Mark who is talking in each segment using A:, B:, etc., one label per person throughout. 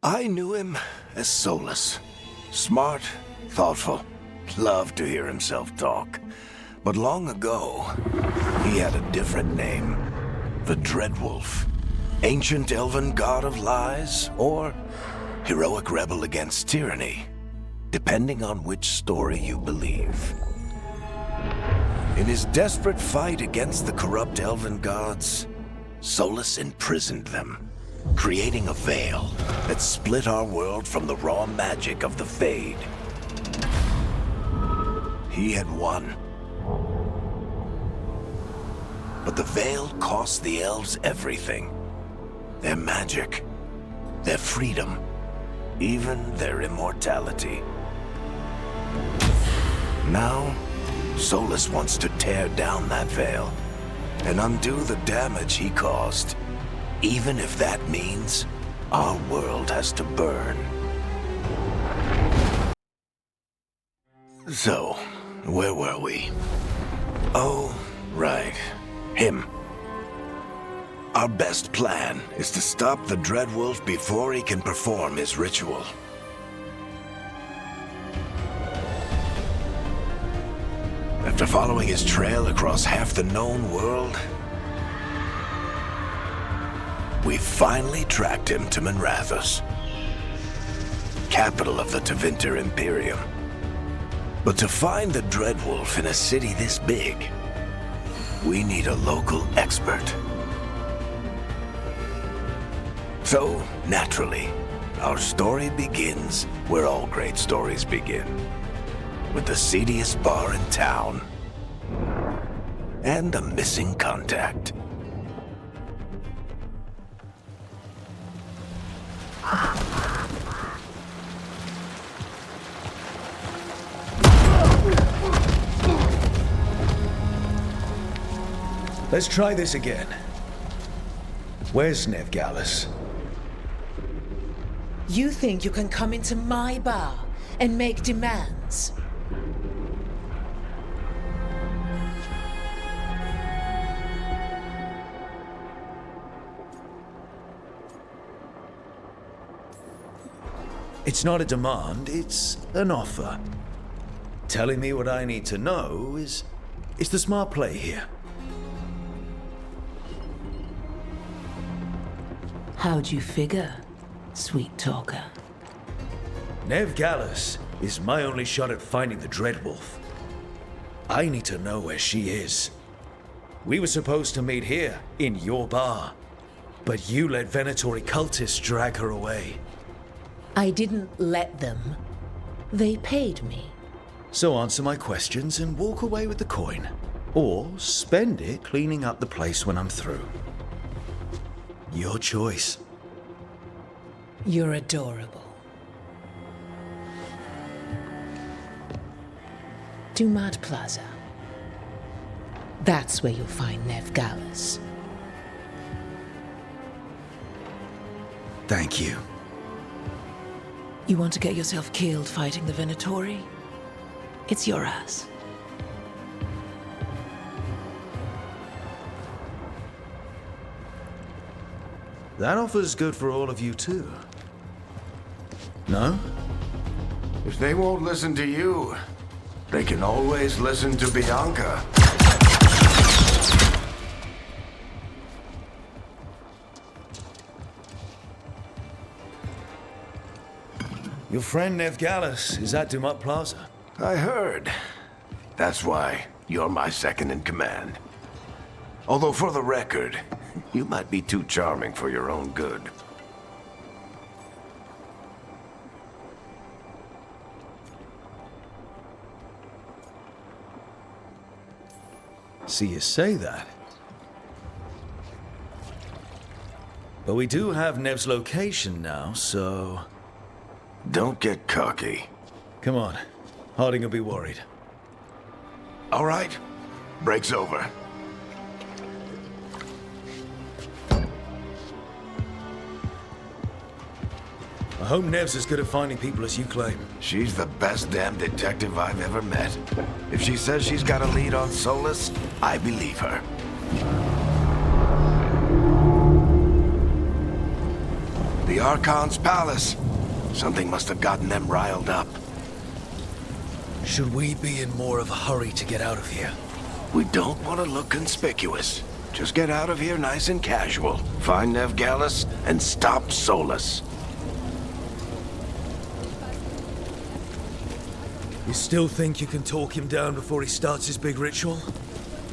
A: I knew him as Solus. Smart, thoughtful, loved to hear himself talk. But long ago, he had a different name. The Dreadwolf. Ancient elven god of lies, or heroic rebel against tyranny, depending on which story you believe. In his desperate fight against the corrupt elven gods, Solus imprisoned them, creating a veil that split our world from the raw magic of the Fade. He had won. But the veil cost the elves everything. Their magic, their freedom, even their immortality. Now, Solus wants to tear down that veil and undo the damage he caused, even if that means our world has to burn. So, where were we? Oh, right. Him. Our best plan is to stop the Dreadwolf before he can perform his ritual. After following his trail across half the known world, we finally tracked him to Manrathus, capital of the Tevinter Imperium. But to find the Dreadwolf in a city this big, we need a local expert. So, naturally, our story begins where all great stories begin. With the seediest bar in town. And a missing contact.
B: Let's try this again. Where's Nevgalus?
C: You think you can come into my bar and make demands?
B: It's not a demand, it's an offer. Telling me what I need to know is the smart play here.
C: How'd you figure, sweet talker?
B: Nevgalus is my only shot at finding the Dreadwolf. I need to know where she is. We were supposed to meet here, in your bar. But you let Venatori cultists drag her away.
C: I didn't let them. They paid me.
B: So answer my questions and walk away with the coin. Or spend it cleaning up the place when I'm through. Your choice.
C: You're adorable. Dumat Plaza. That's where you'll find Nevgalus.
B: Thank you.
C: You want to get yourself killed fighting the Venatori? It's your ass.
B: That offer's good for all of you too. No?
A: If they won't listen to you, they can always listen to Bianca.
B: Your friend Nevgalus is at Dumat Plaza.
A: I heard. That's why you're my second in command. Although for the record, you might be too charming for your own good.
B: See you say that. But we do have Nev's location now, so...
A: Don't get cocky.
B: Come on. Harding will be worried.
A: All right. Break's over.
B: I hope Nev's as good at finding people as you claim.
A: She's the best damn detective I've ever met. If she says she's got a lead on Solus, I believe her. The Archon's palace. Something must have gotten them riled up.
B: Should we be in more of a hurry to get out of here?
A: We don't want to look conspicuous. Just get out of here nice and casual. Find Nev Gallus and stop Solus.
B: You still think you can talk him down before he starts his big ritual?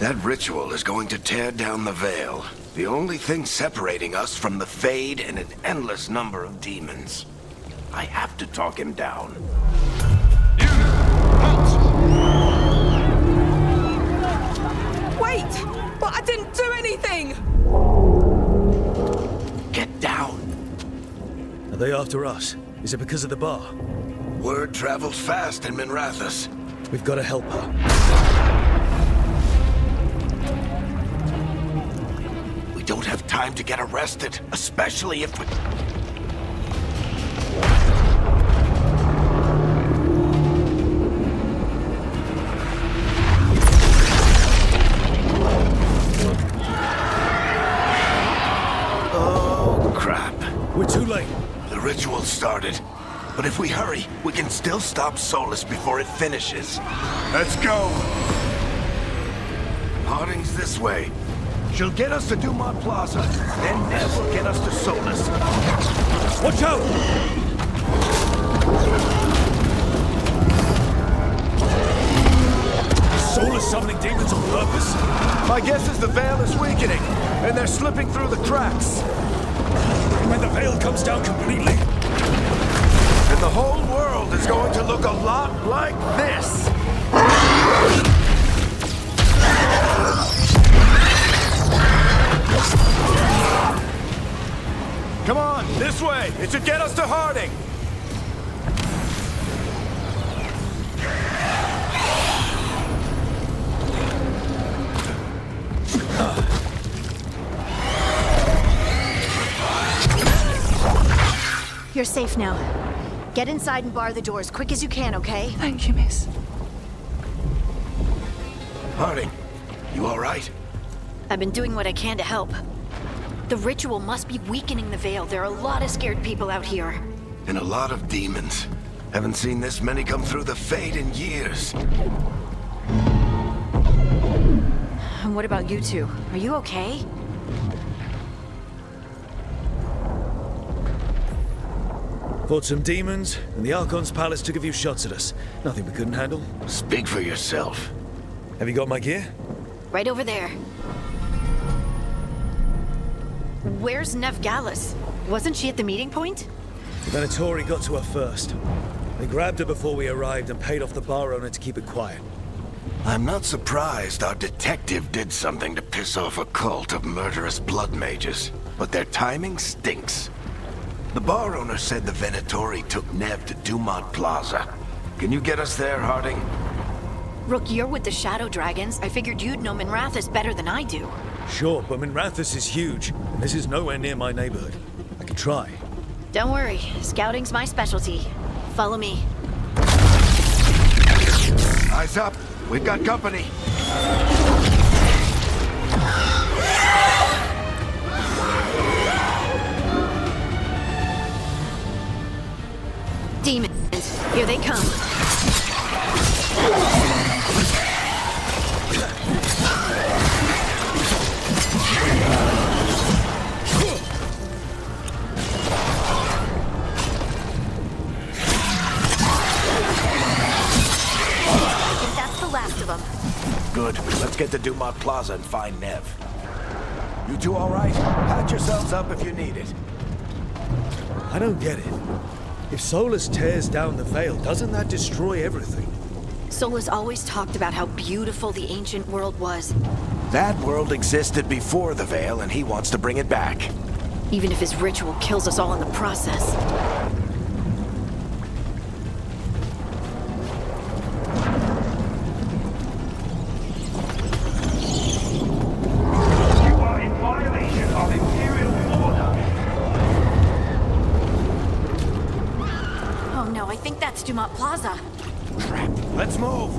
A: That ritual is going to tear down the Veil. The only thing separating us from the Fade and an endless number of demons. I have to talk him down.
D: Wait! But I didn't do anything!
A: Get down.
B: Are they after us? Is it because of the bar?
A: Word travels fast in Minrathous.
B: We've got to help her.
A: We don't have time to get arrested, especially if we... Oh, crap.
B: We're too late.
A: The ritual started. But if we hurry, we can still stop Solus before it finishes. Let's go! Harding's this way. She'll get us to Dumont Plaza, then Nev will get us to Solus.
B: Watch out! Is Solus summoning demons on purpose?
A: My guess is the Veil is weakening, and they're slipping through the cracks.
B: When the veil comes down completely,
A: And the whole world is going to look a lot like this. Come on, this way. It should get us to Harding.
E: You're safe now. Get inside and bar the door as quick as you can, okay?
C: Thank you, miss.
A: Harding, you all right?
E: I've been doing what I can to help. The ritual must be weakening the Veil. There are a lot of scared people out here.
A: And a lot of demons. Haven't seen this many come through the Fade in years.
E: And what about you two? Are you okay?
B: fought some demons, and the Archon's palace took a few shots at us. Nothing we couldn't handle.
A: Speak for yourself.
B: Have you got my gear?
E: Right over there. Where's Nev Gallus? Wasn't she at the meeting point?
B: The Venatori got to her first. They grabbed her before we arrived and paid off the bar owner to keep it quiet.
A: I'm not surprised our detective did something to piss off a cult of murderous blood mages, but their timing stinks. The bar owner said the Venatori took Nev to Dumont Plaza. Can you get us there, Harding?
E: Rook, you're with the Shadow Dragons. I figured you'd know Minrathous better than I do.
B: Sure, but Minrathous is huge, and this is nowhere near my neighborhood. I could try.
E: Don't worry, scouting's my specialty. Follow me.
A: Eyes up. We've got company.
E: Demons, here they come. That's the last of them.
A: Good. Let's get to Dumont Plaza and find Nev. You two all right? Patch yourselves up if you need it.
B: I don't get it. If Solus tears down the Veil, doesn't that destroy everything?
E: Solus always talked about how beautiful the ancient world was,
A: That world existed before the Veil, and he wants to bring it back.
E: even if his ritual kills us all in the process.
F: You are in violation of Imperial order.
E: Oh no, I think that's Dumont Plaza.
A: Crap. Let's move.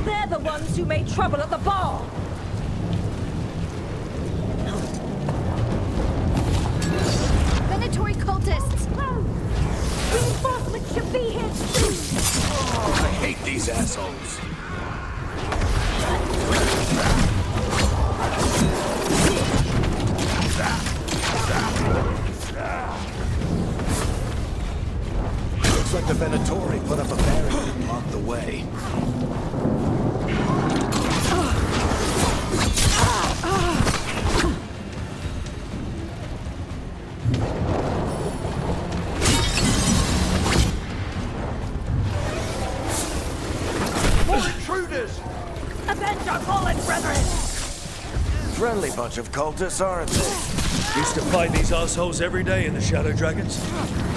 D: They're the ones who made trouble at the bar.
A: friendly bunch of cultists, aren't they?
B: Used to fight these assholes every day in the Shadow Dragons.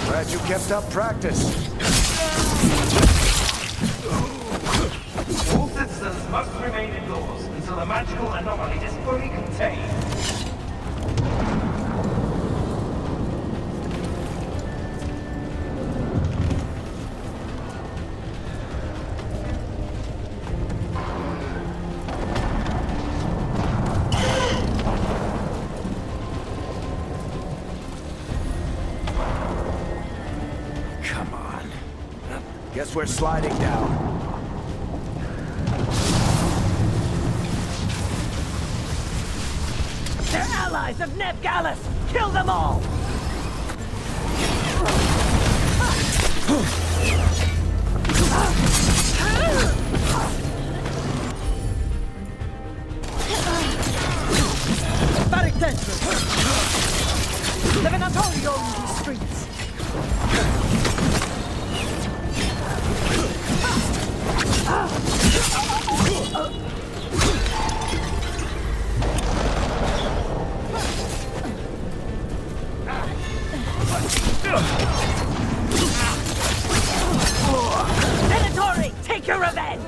A: Glad you kept up practice.
F: All citizens must remain indoors until the magical anomaly is fully contained.
A: Come on. Guess we're sliding down.
G: They're allies of Neb Gallus! Kill them all! Barrack dentro! Levenatorio in these streets! Venatori, take your revenge!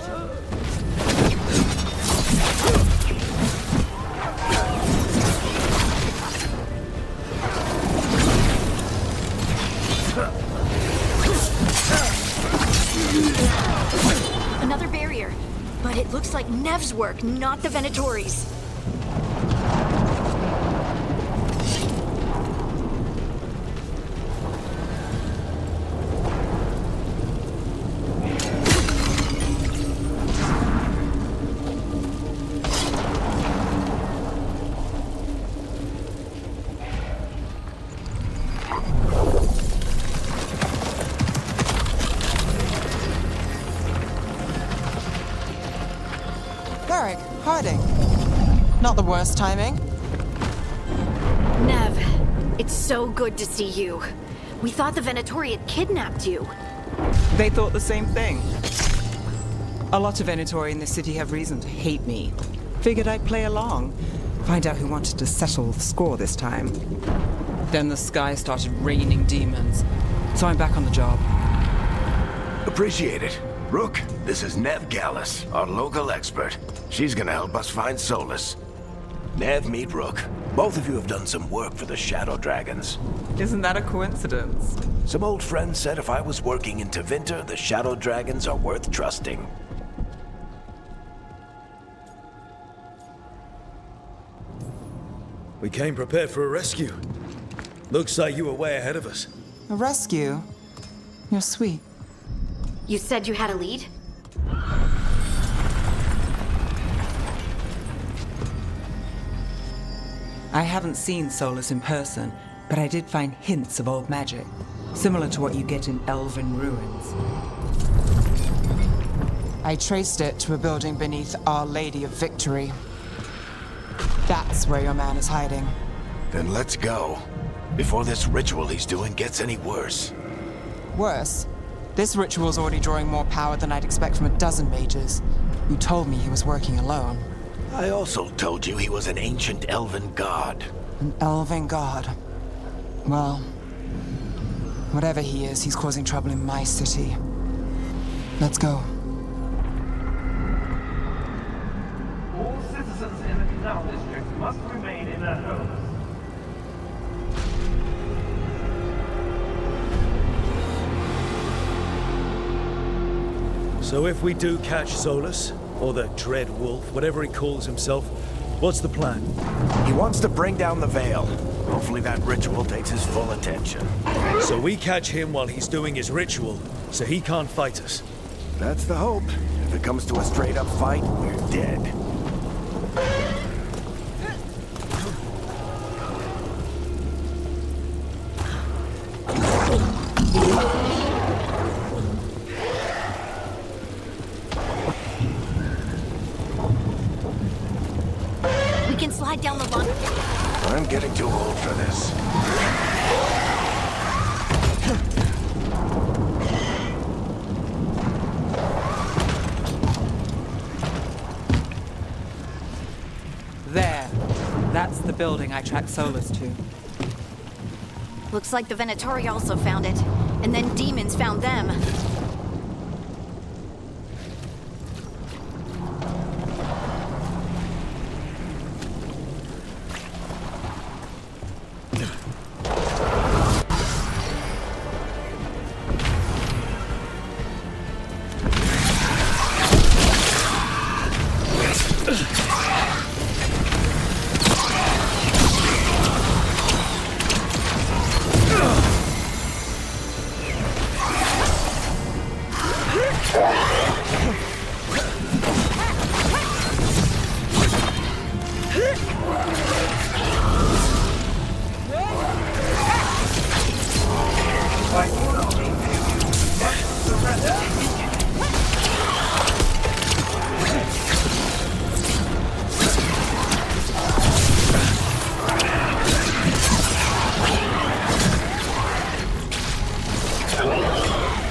E: Another barrier. But it looks like Nev's work, not the Venatori's.
H: Varric, hiding. Not the worst timing.
E: Nev, it's so good to see you. We thought the Venatori had kidnapped you.
H: They thought the same thing. A lot of Venatori in this city have reason to hate me. Figured I'd play along. Find out who wanted to settle the score this time. Then the sky started raining demons. So I'm back on the job.
A: Appreciate it. Rook, this is Neb Gallus, our local expert. She's gonna help us find Solus. Nev, meet Rook. Both of you have done some work for the Shadow Dragons.
H: Isn't that a coincidence?
A: Some old friends said if I was working in Tevinter, the Shadow Dragons are worth trusting.
B: We came prepared for a rescue. Looks like you were way ahead of us.
H: A rescue? You're sweet.
E: You said you had a lead?
H: I haven't seen Solus in person, but I did find hints of old magic, similar to what you get in elven ruins. I traced it to a building beneath Our Lady of Victory. That's where your man is hiding.
A: Then let's go. Before this ritual he's doing gets any worse.
H: Worse, this ritual's already drawing more power than I'd expect from a dozen mages. You told me he was working alone.
A: I also told you he was an ancient elven god.
H: An elven god. Well, whatever he is, he's causing trouble in my city. Let's go.
F: All citizens in the Canal District must remain in their homes.
B: So if we do catch Solus, or the Dread Wolf, whatever he calls himself, what's the plan?
A: He wants to bring down the Veil. Hopefully that ritual takes his full attention.
B: So we catch him while he's doing his ritual, so he can't fight us.
A: That's the hope. If it comes to a straight-up fight, we're dead.
E: We can slide down the run.
A: I'm getting too old for this.
H: There. That's the building I tracked Solus to.
E: Looks like the Venatori also found it, and then demons found them.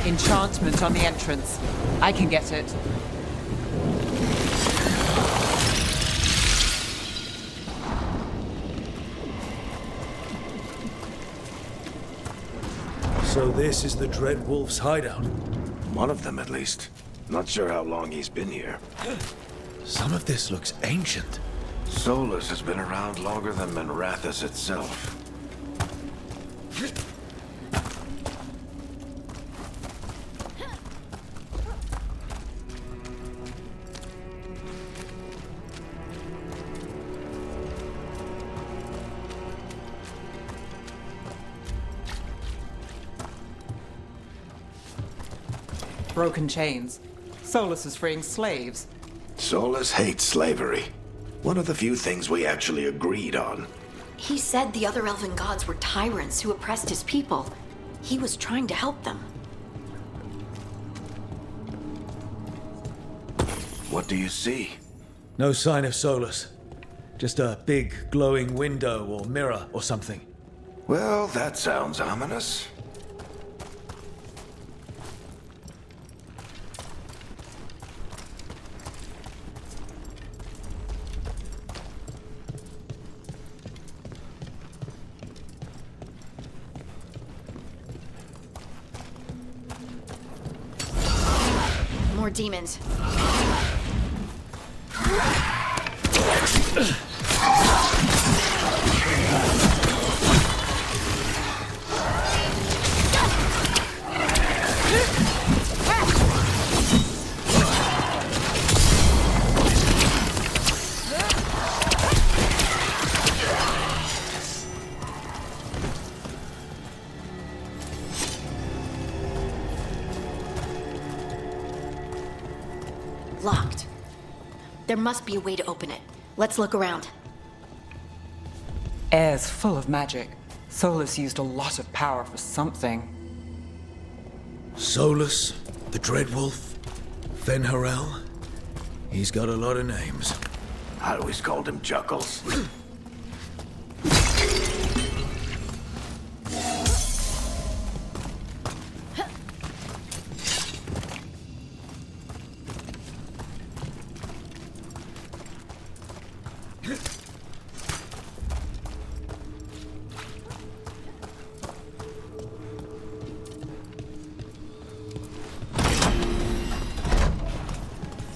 H: Enchantment on the entrance. I can get it.
B: So this is the Dread Wolf's hideout.
A: One of them, at least. Not sure how long he's been here.
B: Some of this looks ancient.
A: Solus has been around longer than Manrathus itself.
H: Broken chains. Solus is freeing slaves.
A: Solus hates slavery. One of the few things we actually agreed on.
E: He said the other elven gods were tyrants who oppressed his people. He was trying to help them.
A: What do you see?
B: No sign of Solus. Just a big glowing window or mirror or something.
A: Well, that sounds ominous.
E: More demons. Locked. There must be a way to open it. Let's look around.
H: Air's full of magic. Solus used a lot of power for something.
B: Solus, the Dread Wolf, Fenharel. He's got a lot of names.
A: I always called him Chuckles.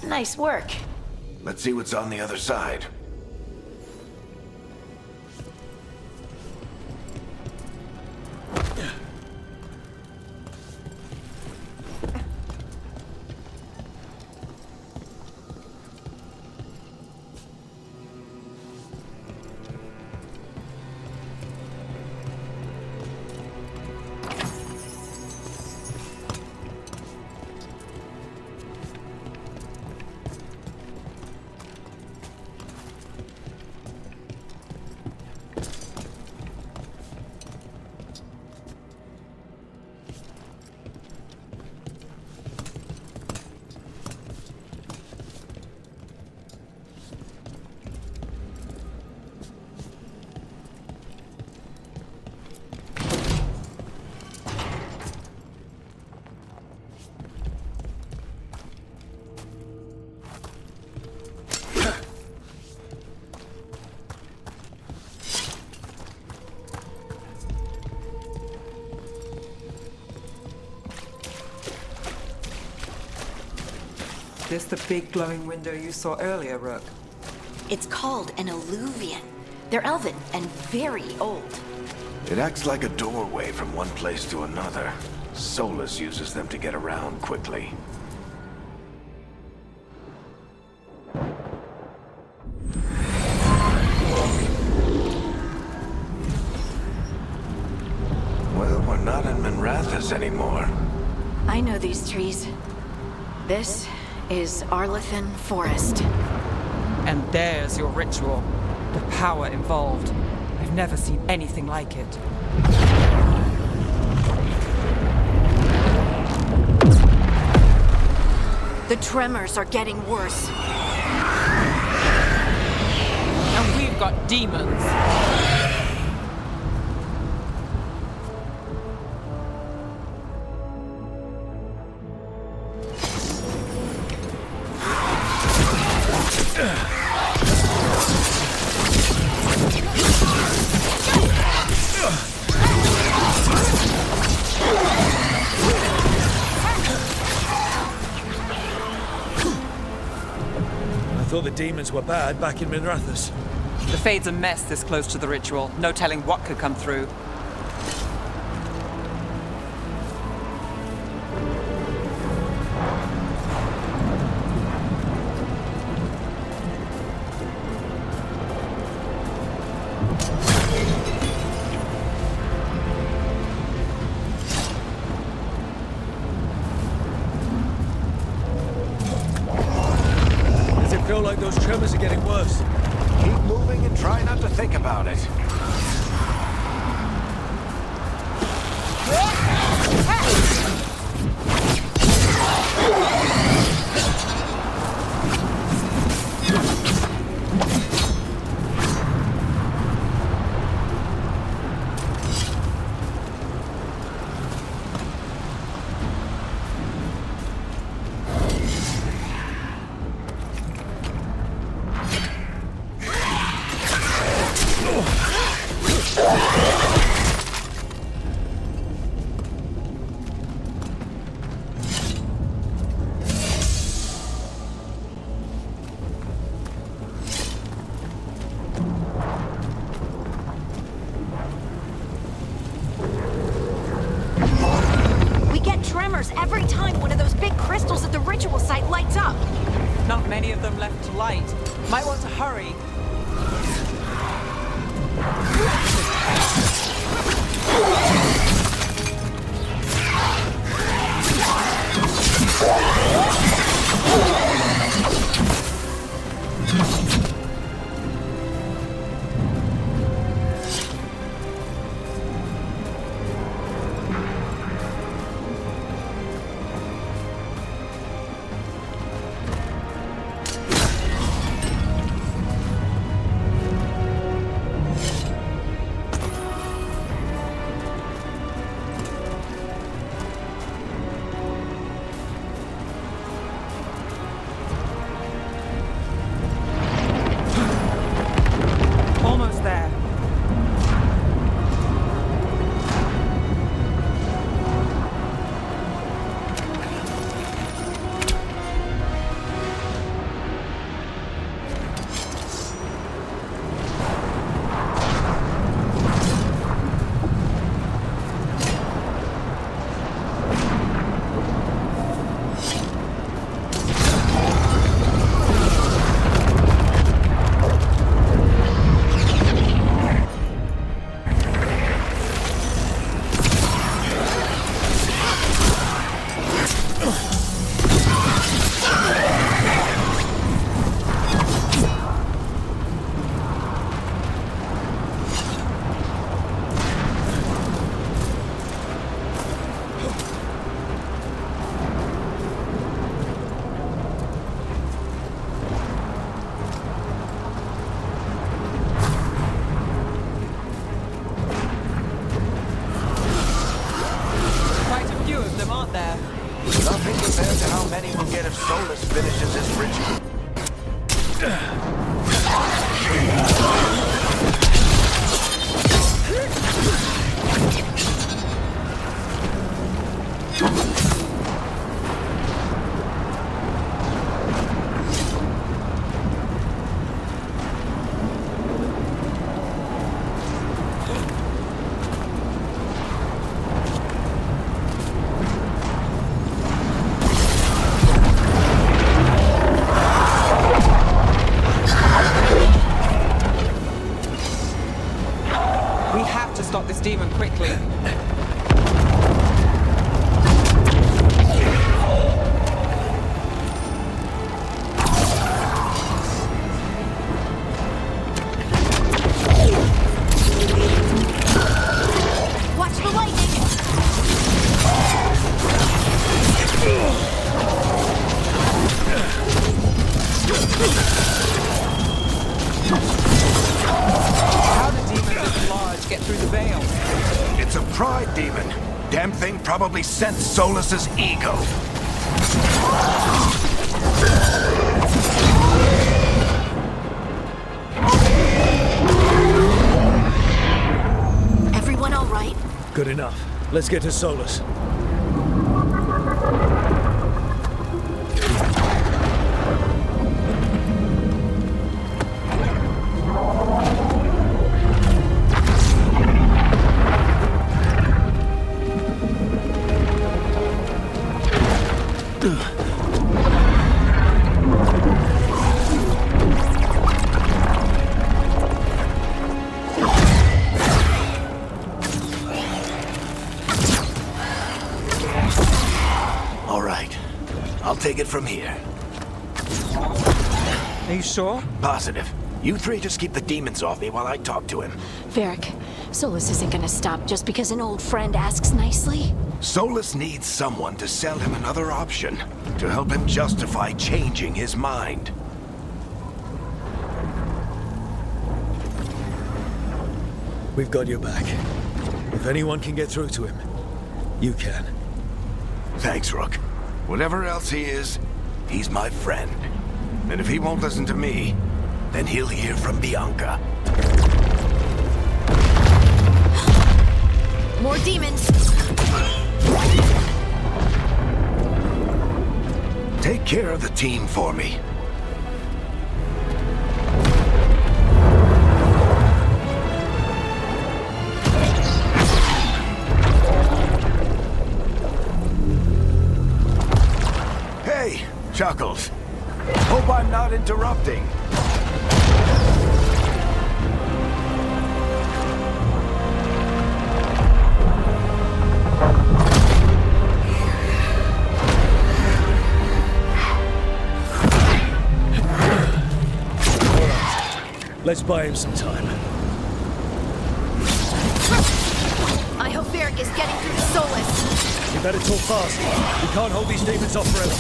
E: Nice work.
A: Let's see what's on the other side.
H: this the big glowing window you saw earlier, Rook?
E: It's called an alluvian. They're elven and very old.
A: It acts like a doorway from one place to another. Solus uses them to get around quickly. Well, we're not in Minrathous anymore.
E: I know these trees. This is Arlethan Forest.
H: And there's your ritual. The power involved. I've never seen anything like it.
E: The tremors are getting worse.
H: And we've got demons.
B: I thought the demons were bad back in Minrathous.
H: The Fade's a mess this close to the ritual. No telling what could come through.
B: Does it feel like those tremors are getting worse?
A: Keep moving and try not to think about it.
E: We get tremors every time one of those big crystals at the ritual site lights up.
H: Not many of them left to light. Might want to hurry. Almost there. Quite a few of them, aren't there?
A: Nothing compared to how many we'll get if Solus finishes his ritual.
H: We have to stop this demon quickly.
E: Watch the lightning!
H: How do demons this large get through the veil?
A: It's a pride demon. Damn thing probably sensed Solus's ego.
E: Everyone all right?
B: Good enough. Let's get to Solus.
A: All right. I'll take it from here.
H: Are you sure?
A: Positive. You three just keep the demons off me while I talk to him.
E: Varric, Solus isn't gonna stop just because an old friend asks nicely.
A: Solus needs someone to sell him another option, to help him justify changing his mind.
B: We've got your back. If anyone can get through to him, you can.
A: Thanks, Rook. Whatever else he is, he's my friend. And if he won't listen to me, then he'll hear from Bianca.
E: More demons!
A: Take care of the team for me. Hey, Shackles. Hope I'm not interrupting.
B: Let's buy him some time.
E: I hope Varric is getting through to Solus.
B: You better talk fast. We can't hold these demons off forever.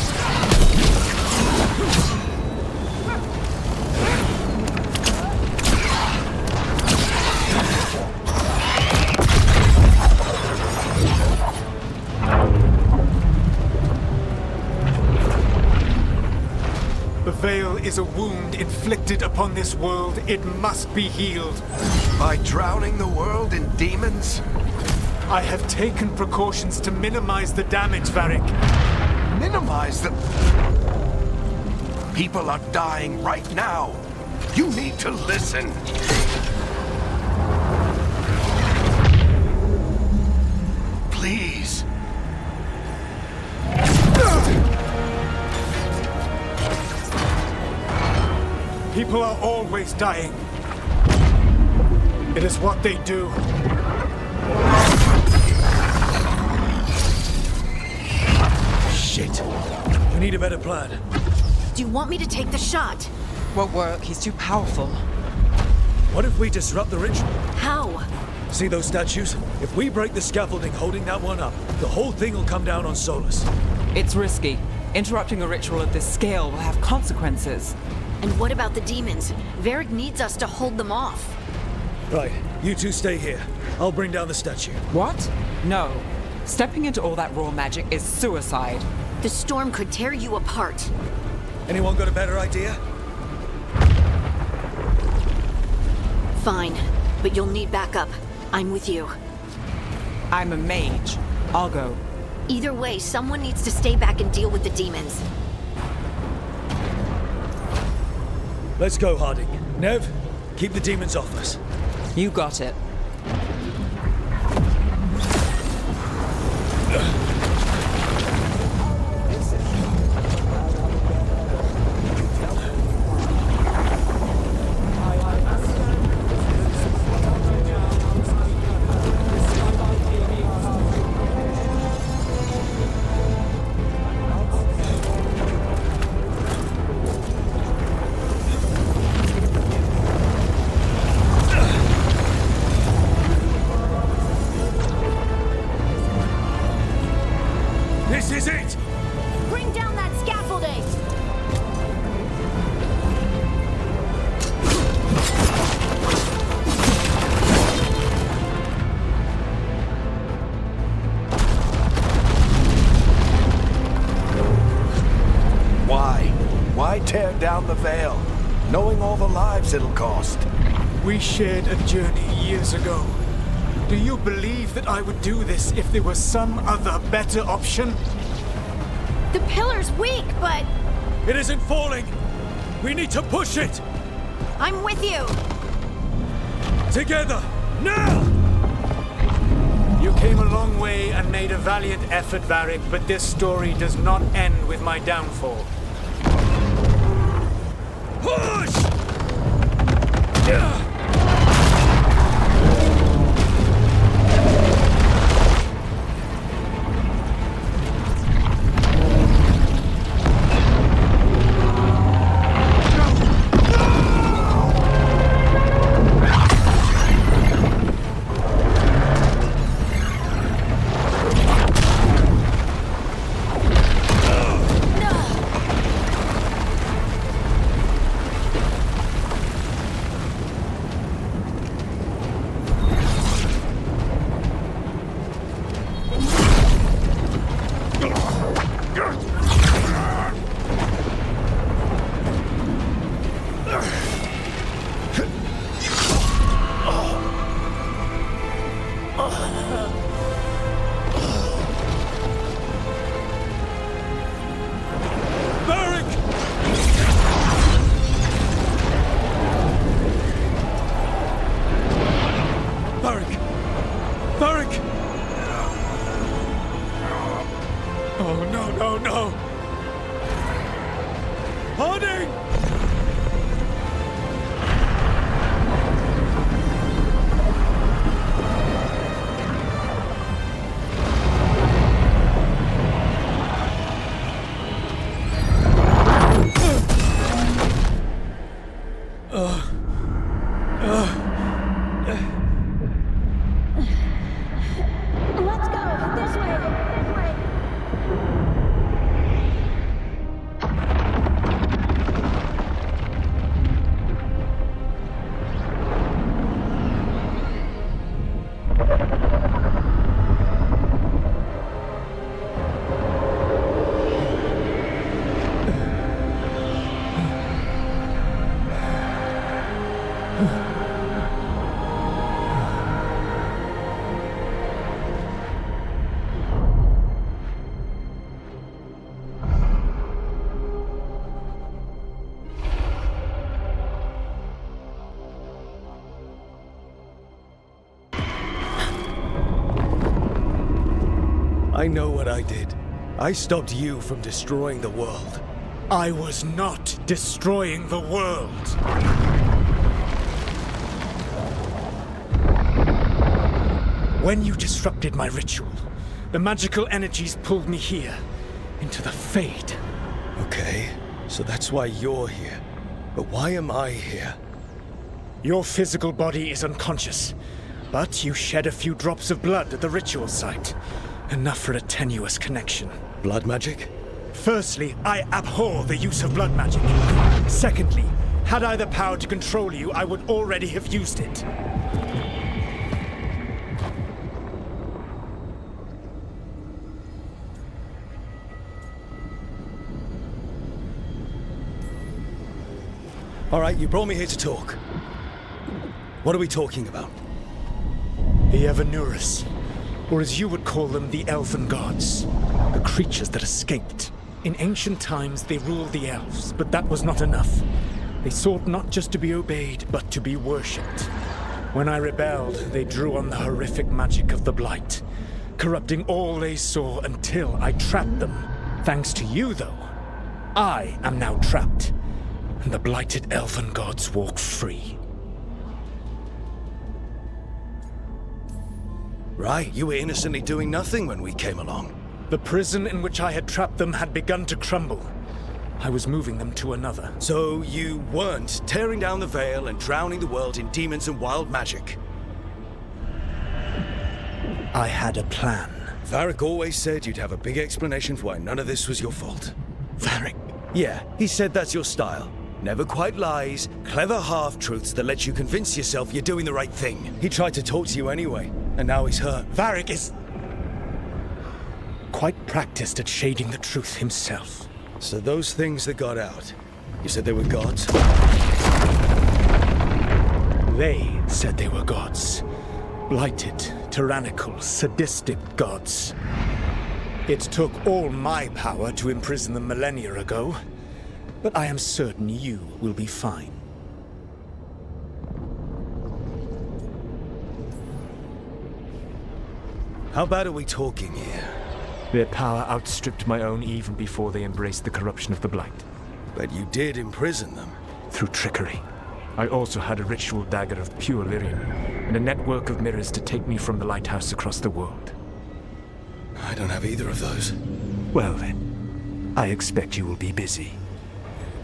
I: The veil is a wound inflicted upon this world. It must be healed.
A: By drowning the world in demons?
I: I have taken precautions to minimize the damage, Varric.
A: Minimize the... People are dying right now. You need to listen. Please.
I: People are always dying. It is what they do.
B: Shit. We need a better plan.
E: Do you want me to take the shot?
H: Won't work. He's too powerful.
B: What if we disrupt the ritual?
E: How?
B: See those statues? If we break the scaffolding holding that one up, the whole thing will come down on Solus.
H: It's risky. Interrupting a ritual of this scale will have consequences.
E: And what about the demons? Varric needs us to hold them off.
B: Right, you two stay here. I'll bring down the statue.
H: What? No. Stepping into all that raw magic is suicide.
E: The storm could tear you apart.
B: Anyone got a better idea?
E: Fine, but you'll need backup. I'm with you.
H: I'm a mage. I'll go.
E: Either way, someone needs to stay back and deal with the demons.
B: Let's go, Harding. Nev, keep the demons off us.
H: You got it.
A: down the Veil, knowing all the lives it'll cost.
I: We shared a journey years ago. Do you believe that I would do this if there was some other better option?
E: The pillar's weak, but
B: It isn't falling! We need to push it!
E: I'm with you.
B: Together! Now!
I: You came a long way and made a valiant effort, Varric, but this story does not end with my downfall.
B: Push! I know what I did. I stopped you from destroying the world.
I: I was not destroying the world. When you disrupted my ritual, the magical energies pulled me here, into the Fade.
B: Okay, so that's why you're here. But why am I here?
I: Your physical body is unconscious, but you shed a few drops of blood at the ritual site. Enough for a tenuous connection.
B: Blood magic?
I: Firstly, I abhor the use of blood magic. Secondly, had I the power to control you, I would already have used it.
B: All right, you brought me here to talk. What are we talking about?
I: The Evanurus, or as you would call them, the Elven Gods. The creatures that escaped. In ancient times, they ruled the elves, but that was not enough. They sought not just to be obeyed, but to be worshipped. When I rebelled, they drew on the horrific magic of the Blight, corrupting all they saw until I trapped them. Thanks to you, though, I am now trapped, and the blighted Elven Gods walk free.
B: Right, you were innocently doing nothing when we came along.
I: The prison in which I had trapped them had begun to crumble. I was moving them to another.
B: So you weren't tearing down the Veil and drowning the world in demons and wild magic?
I: I had a plan.
B: Varric always said you'd have a big explanation for why none of this was your fault.
I: Varric?
B: Yeah, he said that's your style. Never quite lies, clever half-truths that let you convince yourself you're doing the right thing. He tried to talk to you anyway, and now he's hurt.
I: Varric is quite practiced at shading the truth himself.
B: So those things that got out, You said they were gods?
I: They said they were gods. Blighted, tyrannical, sadistic gods. It took all my power to imprison them millennia ago, but I am certain you will be fine.
B: How bad are we talking here?
I: Their power outstripped my own even before they embraced the corruption of the Blight.
B: But you did imprison them.
I: Through trickery. I also had a ritual dagger of pure lyrium, and a network of mirrors to take me from the lighthouse across the world.
B: I don't have either of those.
I: Well then, I expect you will be busy.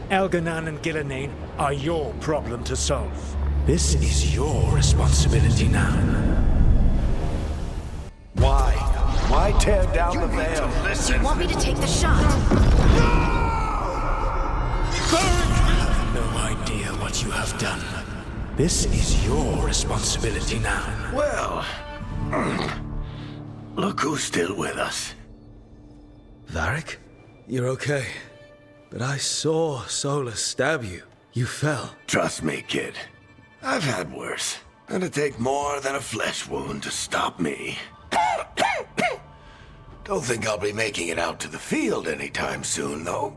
I: Elganan and Gillenane are your problem to solve. This is your responsibility now.
A: Why? Why tear down the veil?
E: Do you want me to take the shot?
I: No idea what you have done. This is your responsibility now.
A: Well, look who's still with us.
B: Varric? You're okay. But I saw Solus stab you. You fell.
A: Trust me, kid. I've had worse. And it'd take more than a flesh wound to stop me. Don't think I'll be making it out to the field anytime soon, though.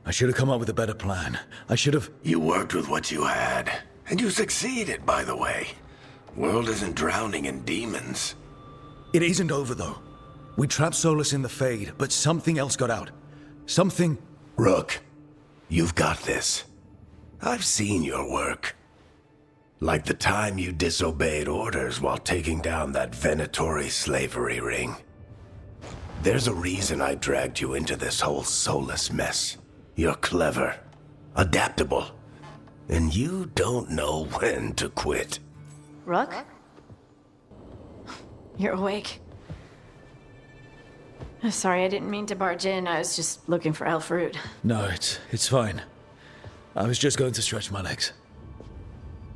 B: I should have come up with a better plan. I should have...
A: You worked with what you had. And you succeeded, by the way. World isn't drowning in demons.
B: It isn't over, though. We trapped Solus in the Fade, but something else got out. Something...
A: Rook, you've got this. I've seen your work. Like the time you disobeyed orders while taking down that Venatori slavery ring. There's a reason I dragged you into this whole Solus mess. You're clever, adaptable, and you don't know when to quit.
E: Rook? You're awake. Sorry, I didn't mean to barge in. I was just looking for Elfroot.
B: No, it's fine. I was just going to stretch my legs.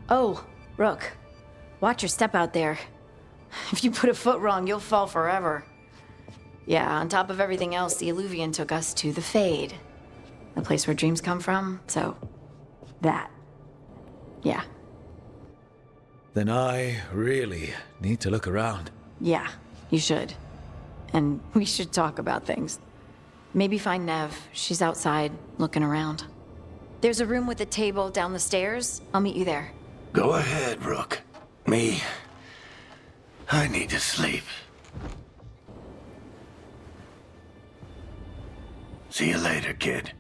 E: Oh, Rook. Watch your step out there. If you put a foot wrong, you'll fall forever. Yeah, on top of everything else, the Illuvian took us to the Fade. The place where dreams come from, so... that. Yeah.
B: Then I really need to look around.
E: Yeah, you should. And we should talk about things. Maybe find Nev. She's outside, looking around. There's a room with a table down the stairs. I'll meet you there.
A: Go ahead, Rook. Me, I need to sleep. See you later, kid.